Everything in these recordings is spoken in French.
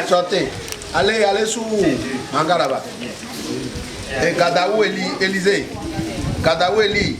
Sortez. Allez sous Mangaraba. Et Gadaou Élysée. Gadaou Élie.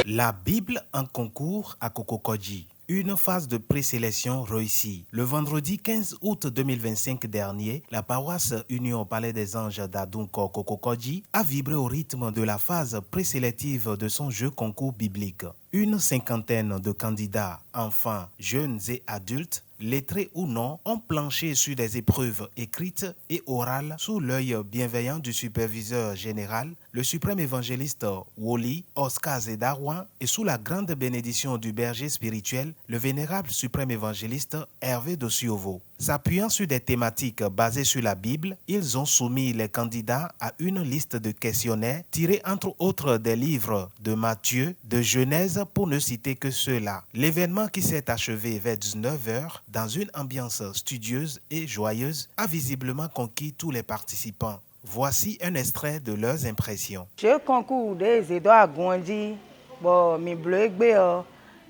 La Bible en concours à Kokokodji. Une phase de présélection réussie. Le vendredi 15 août 2025 dernier, la paroisse Union au Palais des Anges d'Adunko Kokokodji a vibré au rythme de la phase présélective de son jeu concours biblique. Une cinquantaine de candidats, enfants, jeunes et adultes, lettrés ou non, ont planché sur des épreuves écrites et orales sous l'œil bienveillant du superviseur général, le suprême évangéliste Woli Oscar Zedarouan, et sous la grande bénédiction du berger spirituel, le vénérable suprême évangéliste Hervé Dossiovo. S'appuyant sur des thématiques basées sur la Bible, ils ont soumis les candidats à une liste de questionnaires tirés entre autres des livres de Matthieu, de Genèse pour ne citer que ceux-là. L'événement qui s'est achevé vers 19h dans une ambiance studieuse et joyeuse a visiblement conquis tous les participants. Voici un extrait de leurs impressions. Je concours des Edouard Gondi, bon, mi bleu gbé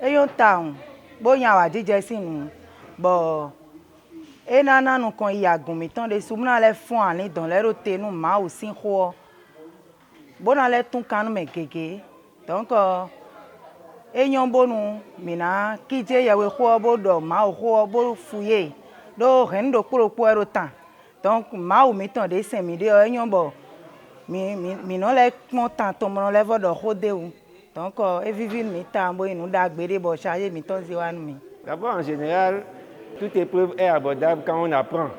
yon taun, bon yan wa dije sinu, bon, et nana nous kon y a gomiton de soumna les fonds ani dans les rotés nous ma aussi ho, bon na les ton kanu me gege, donc et yon bonu mina kije ya we ho bo do ma ho bo fouiller, do rendo kuro kuro tan, donc ma ou miton de semi de yon bo. Mi non les montant tombe les voix de rodéo donc et vivre mi tambo et nous d'agbérer bo charger mi ton ziwan mi. D'abord en général toute épreuve est abordable quand on apprend.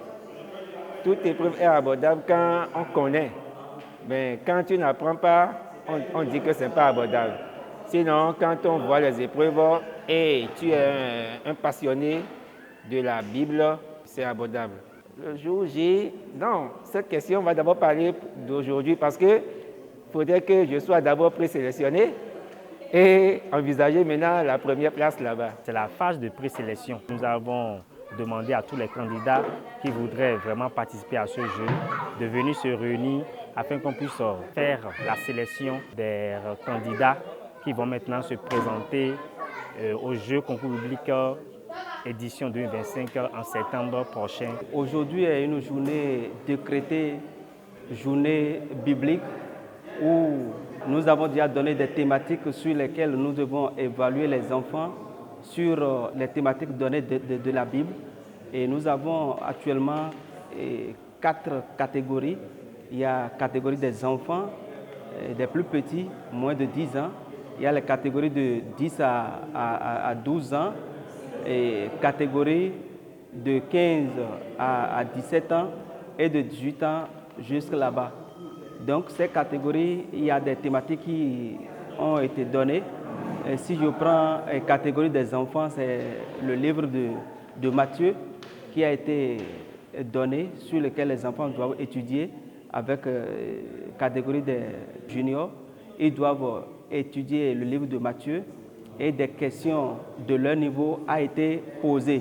Toute épreuve est abordable quand on connaît. Mais quand tu n'apprends pas, on dit que c'est pas abordable. Sinon quand on voit les épreuves et tu es un passionné de la Bible, c'est abordable. Le jour J, non, cette question va d'abord parler d'aujourd'hui parce que faudrait que je sois d'abord présélectionné et envisager maintenant la première place là-bas. C'est la phase de présélection. Nous avons demandé à tous les candidats qui voudraient vraiment participer à ce jeu de venir se réunir afin qu'on puisse faire la sélection des candidats qui vont maintenant se présenter au jeu concours public édition 2025 en septembre prochain. Aujourd'hui est une journée décrétée, journée biblique, où nous avons déjà donné des thématiques sur lesquelles nous devons évaluer les enfants sur les thématiques données de la Bible. Et nous avons actuellement 4 catégories. Il y a la catégorie des enfants, des plus petits, moins de 10 ans. Il y a la catégorie de 10 à 12 ans. Et catégorie de 15 à 17 ans et de 18 ans jusqu'à là-bas. Donc ces catégories, il y a des thématiques qui ont été données. Et si je prends la catégorie des enfants, c'est le livre de Matthieu qui a été donné, sur lequel les enfants doivent étudier avec la catégorie des juniors. Ils doivent étudier le livre de Matthieu. Et des questions de leur niveau a été posées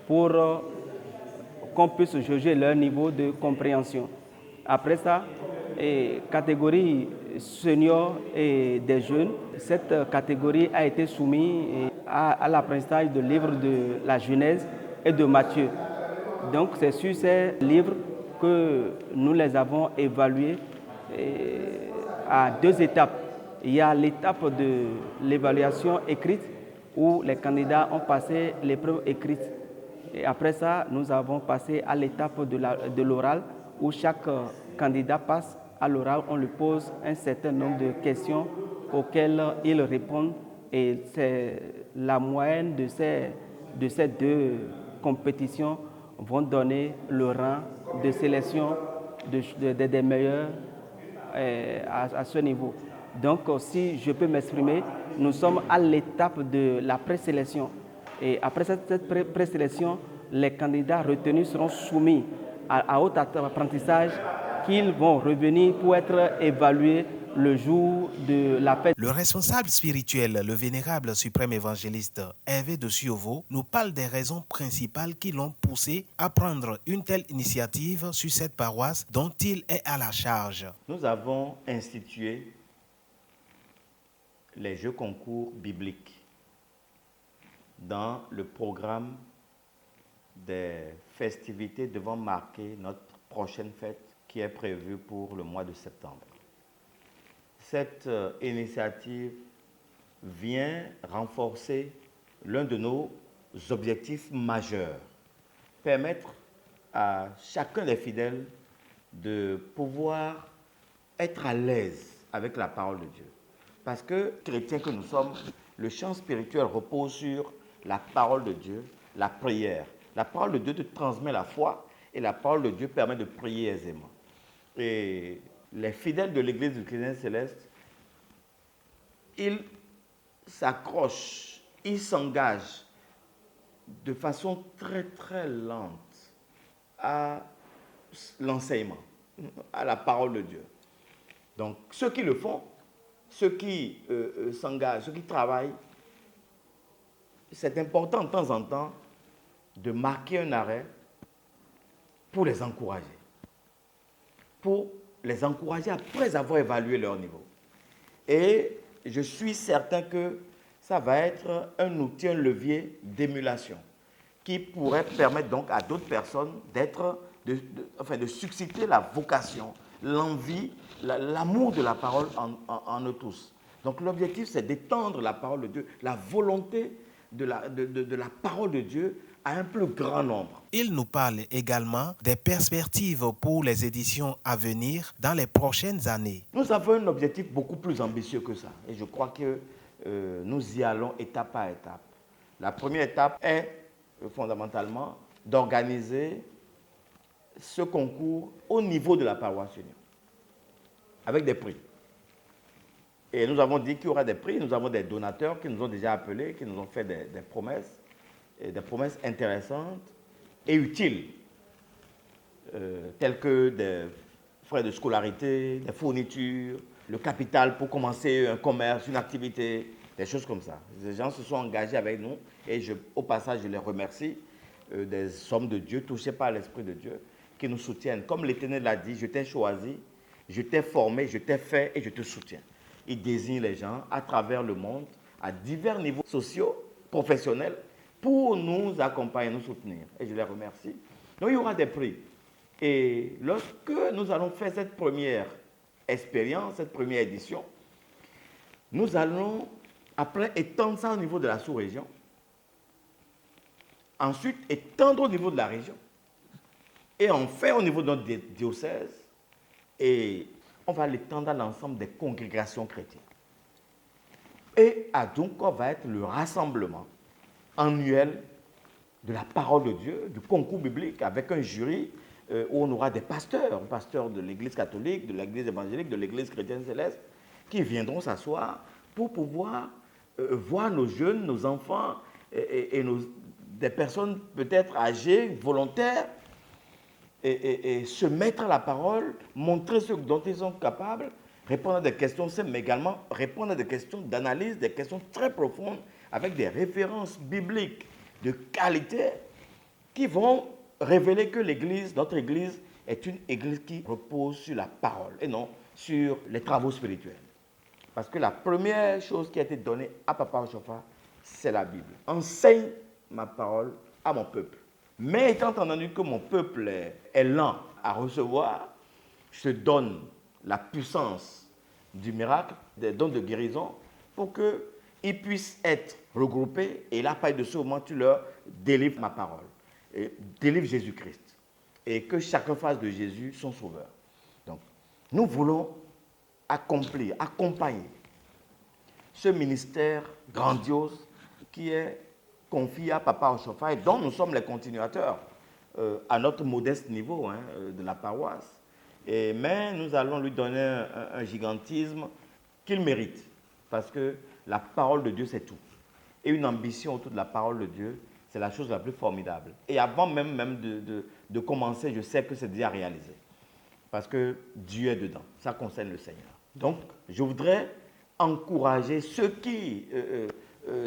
pour qu'on puisse juger leur niveau de compréhension. Après ça, catégorie senior et des jeunes, cette catégorie a été soumise à l'apprentissage de livres de la Genèse et de Matthieu. Donc c'est sur ces livres que nous les avons évalués à 2 étapes. Il y a l'étape de l'évaluation écrite où les candidats ont passé l'épreuve écrite. Et après ça, nous avons passé à l'étape de l'oral où chaque candidat passe à l'oral. On lui pose un certain nombre de questions auxquelles il répond. Et c'est la moyenne de ces 2 compétitions vont donner le rang de sélection des meilleurs à ce niveau. Donc, si je peux m'exprimer, nous sommes à l'étape de la présélection. Et après cette présélection, les candidats retenus seront soumis à haut apprentissage qu'ils vont revenir pour être évalués le jour de la fête. Le responsable spirituel, le vénérable suprême évangéliste Hervé Dossiovo, nous parle des raisons principales qui l'ont poussé à prendre une telle initiative sur cette paroisse dont il est à la charge. Nous avons institué les jeux concours bibliques dans le programme des festivités devant marquer notre prochaine fête qui est prévue pour le mois de septembre. Cette initiative vient renforcer l'un de nos objectifs majeurs, permettre à chacun des fidèles de pouvoir être à l'aise avec la parole de Dieu. Parce que, chrétiens que nous sommes, le champ spirituel repose sur la parole de Dieu, la prière. La parole de Dieu te transmet la foi et la parole de Dieu permet de prier aisément. Et les fidèles de l'Église du Chrétien Céleste, ils s'accrochent, ils s'engagent de façon très très lente à l'enseignement, à la parole de Dieu. Donc ceux qui le font, ceux qui s'engagent, ceux qui travaillent, c'est important de temps en temps de marquer un arrêt pour les encourager. Pour les encourager après avoir évalué leur niveau. Et je suis certain que ça va être un outil, un levier d'émulation qui pourrait permettre donc à d'autres personnes de susciter la vocation, l'envie, l'amour de la parole en eux tous. Donc l'objectif, c'est d'étendre la parole de Dieu, la volonté de la parole de Dieu à un plus grand nombre. Il nous parle également des perspectives pour les éditions à venir dans les prochaines années. Nous avons un objectif beaucoup plus ambitieux que ça. Et je crois que nous y allons étape par étape. La première étape est fondamentalement d'organiser ce concours au niveau de la paroisse Union, avec des prix. Et nous avons dit qu'il y aura des prix. Nous avons des donateurs qui nous ont déjà appelés, qui nous ont fait des promesses, et des promesses intéressantes et utiles, telles que des frais de scolarité, des fournitures, le capital pour commencer un commerce, une activité, des choses comme ça. Les gens se sont engagés avec nous et au passage, je les remercie des hommes de Dieu touchés par l'Esprit de Dieu qui nous soutiennent. Comme l'Éternel l'a dit, je t'ai choisi, je t'ai formé, je t'ai fait et je te soutiens. Il désigne les gens à travers le monde, à divers niveaux sociaux, professionnels, pour nous accompagner, nous soutenir. Et je les remercie. Donc il y aura des prix. Et lorsque nous allons faire cette première expérience, cette première édition, nous allons après étendre ça au niveau de la sous-région. Ensuite, étendre au niveau de la région. Et enfin au niveau de notre diocèse. Et on va l'étendre à l'ensemble des congrégations chrétiennes. Et Adunko va être le rassemblement annuel de la parole de Dieu, du concours biblique, avec un jury où on aura des pasteurs de l'Église catholique, de l'Église évangélique, de l'Église chrétienne céleste, qui viendront s'asseoir pour pouvoir voir nos jeunes, nos enfants et des personnes peut-être âgées, volontaires, et se mettre à la parole, montrer ce dont ils sont capables, répondre à des questions simples, mais également répondre à des questions d'analyse, des questions très profondes, avec des références bibliques de qualité qui vont révéler que l'Église, notre Église, est une Église qui repose sur la parole et non sur les travaux spirituels. Parce que la première chose qui a été donnée à Papa Ochofa, c'est la Bible. Enseigne ma parole à mon peuple. Mais étant entendu que mon peuple est lent à recevoir, je donne la puissance du miracle, des dons de guérison, pour qu'ils puissent être regroupés. Et là, par dessus, au moment tu leur délivres ma parole, et délivre Jésus-Christ. Et que chacun fasse de Jésus son sauveur. Donc, nous voulons accompagner ce ministère grandiose qui est confié à Papa Ochofa et dont nous sommes les continuateurs à notre modeste niveau de la paroisse. Mais nous allons lui donner un gigantisme qu'il mérite, parce que la parole de Dieu, c'est tout. Et une ambition autour de la parole de Dieu, c'est la chose la plus formidable. Et avant même de commencer, je sais que c'est déjà réalisé, parce que Dieu est dedans. Ça concerne le Seigneur. Donc, je voudrais encourager ceux qui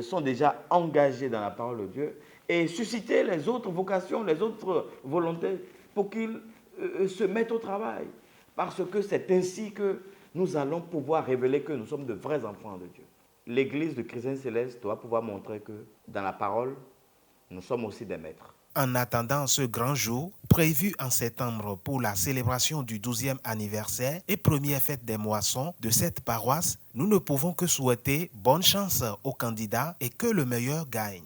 sont déjà engagés dans la parole de Dieu et susciter les autres vocations, les autres volontés pour qu'ils se mettent au travail. Parce que c'est ainsi que nous allons pouvoir révéler que nous sommes de vrais enfants de Dieu. L'Église de Chrétien Céleste doit pouvoir montrer que dans la parole, nous sommes aussi des maîtres. en attendant ce grand jour, prévu en septembre pour la célébration du 12e anniversaire et première fête des moissons de cette paroisse, nous ne pouvons que souhaiter bonne chance aux candidats et que le meilleur gagne.